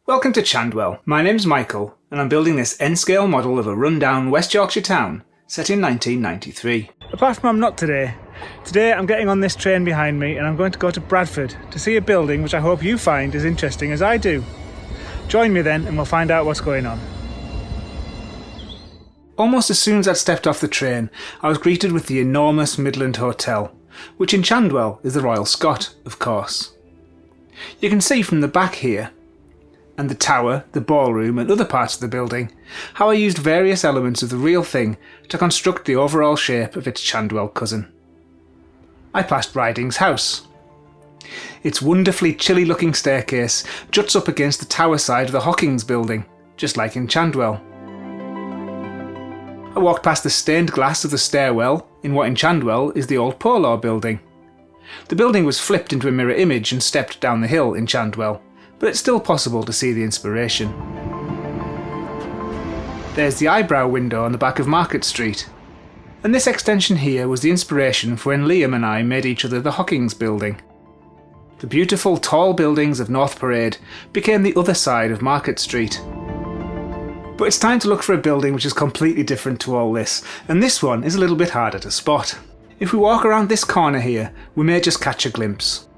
Welcome to Chandwell. My name's Michael, and I'm building this N-scale model of a rundown West Yorkshire town set in 1993. Apart from I'm not today I'm getting on this train behind me and I'm going to go to Bradford to see a building which I hope you find as interesting as I do. Join me then and we'll find out what's going on. Almost as soon as I'd stepped off the train, I was greeted with the enormous Midland Hotel, which in Chandwell is the Royal Scot, of course. You can see from the back here, and the tower, the ballroom and other parts of the building, how I used various elements of the real thing to construct the overall shape of its Chandwell cousin. I passed Riding's house. Its wonderfully chilly looking staircase juts up against the tower side of the Hockings building, just like in Chandwell. I walked past the stained glass of the stairwell in what in Chandwell is the old Poor Law building. The building was flipped into a mirror image and stepped down the hill in Chandwell, but it's still possible to see the inspiration. There's the eyebrow window on the back of Market Street. And this extension here was the inspiration for when Liam and I made each other the Hockings building. The beautiful tall buildings of North Parade became the other side of Market Street. But it's time to look for a building which is completely different to all this, and this one is a little bit harder to spot. If we walk around this corner here, we may just catch a glimpse.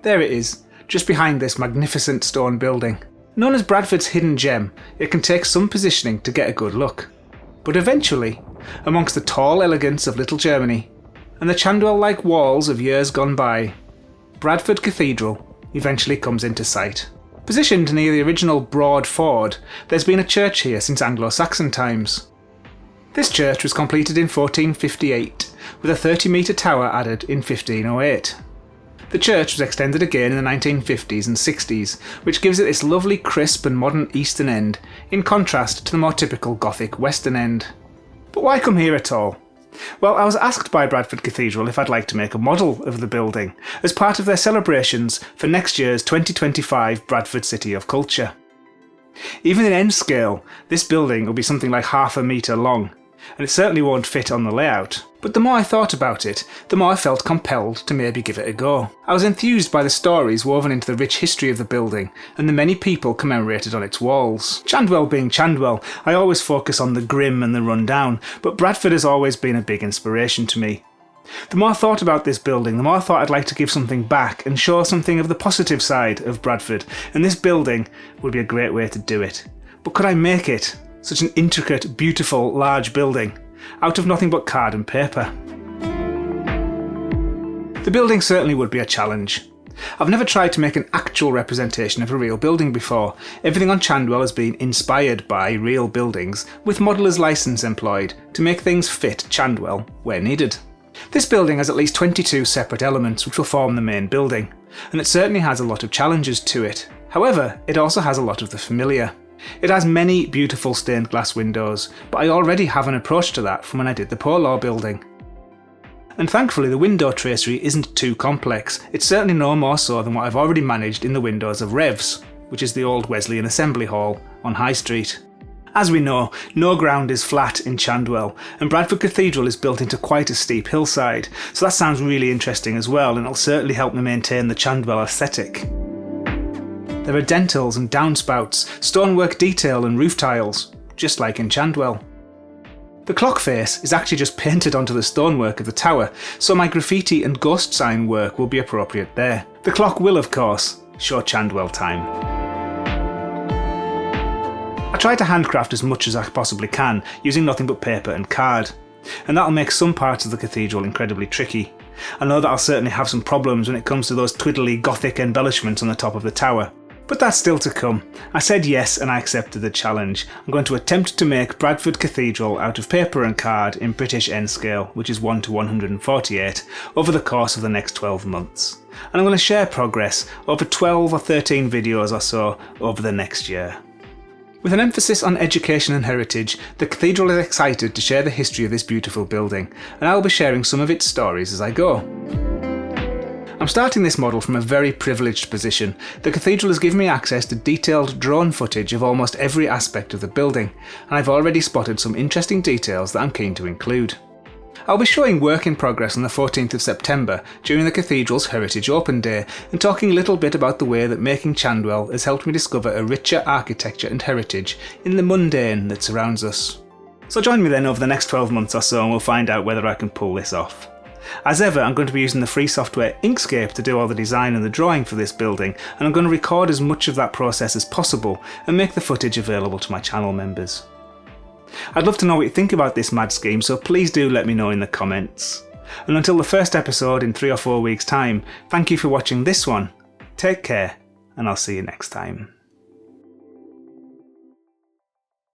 There it is, just behind this magnificent stone building. Known as Bradford's hidden gem, it can take some positioning to get a good look. But eventually, amongst the tall elegance of Little Germany, and the Chandwell-like walls of years gone by, Bradford Cathedral eventually comes into sight. Positioned near the original Broad Ford, there's been a church here since Anglo-Saxon times. This church was completed in 1458, with a 30-metre tower added in 1508. The church was extended again in the 1950s and 60s, which gives it this lovely crisp and modern eastern end, in contrast to the more typical Gothic western end. But why come here at all? Well, I was asked by Bradford Cathedral if I'd like to make a model of the building, as part of their celebrations for next year's 2025 Bradford City of Culture. Even in N scale, this building will be something like half a metre long, and it certainly won't fit on the layout. But the more I thought about it, the more I felt compelled to maybe give it a go. I was enthused by the stories woven into the rich history of the building and the many people commemorated on its walls. Chandwell being Chandwell, I always focus on the grim and the run-down, but Bradford has always been a big inspiration to me. The more I thought about this building, the more I thought I'd like to give something back and show something of the positive side of Bradford, and this building would be a great way to do it. But could I make it? Such an intricate, beautiful, large building, out of nothing but card and paper. The building certainly would be a challenge. I've never tried to make an actual representation of a real building before. Everything on Chandwell has been inspired by real buildings, with modeller's license employed to make things fit Chandwell where needed. This building has at least 22 separate elements which will form the main building, and it certainly has a lot of challenges to it. However, it also has a lot of the familiar. It has many beautiful stained glass windows, but I already have an approach to that from when I did the Poor Law building. And thankfully the window tracery isn't too complex. It's certainly no more so than what I've already managed in the windows of Revs, which is the old Wesleyan Assembly Hall on High Street. As we know, no ground is flat in Chandwell, and Bradford Cathedral is built into quite a steep hillside, so that sounds really interesting as well, and it'll certainly help me maintain the Chandwell aesthetic. There are dentils and downspouts, stonework detail and roof tiles, just like in Chandwell. The clock face is actually just painted onto the stonework of the tower, so my graffiti and ghost sign work will be appropriate there. The clock will, of course, show Chandwell time. I try to handcraft as much as I possibly can, using nothing but paper and card, and that'll make some parts of the cathedral incredibly tricky. I know that I'll certainly have some problems when it comes to those twiddly Gothic embellishments on the top of the tower. But that's still to come. I said yes and I accepted the challenge. I'm going to attempt to make Bradford Cathedral out of paper and card in British N scale, which is 1 to 148, over the course of the next 12 months. And I'm going to share progress over 12 or 13 videos or so over the next year. With an emphasis on education and heritage, the cathedral is excited to share the history of this beautiful building, and I'll be sharing some of its stories as I go. I'm starting this model from a very privileged position. The cathedral has given me access to detailed drone footage of almost every aspect of the building, and I've already spotted some interesting details that I'm keen to include. I'll be showing work in progress on the 14th of September during the Cathedral's Heritage Open Day and talking a little bit about the way that making Chandwell has helped me discover a richer architecture and heritage in the mundane that surrounds us. So join me then over the next 12 months or so and we'll find out whether I can pull this off. As ever, I'm going to be using the free software Inkscape to do all the design and the drawing for this building, and I'm going to record as much of that process as possible and make the footage available to my channel members. I'd love to know what you think about this mad scheme, so please do let me know in the comments. And until the first episode in 3 or 4 weeks' time, thank you for watching this one, take care, and I'll see you next time.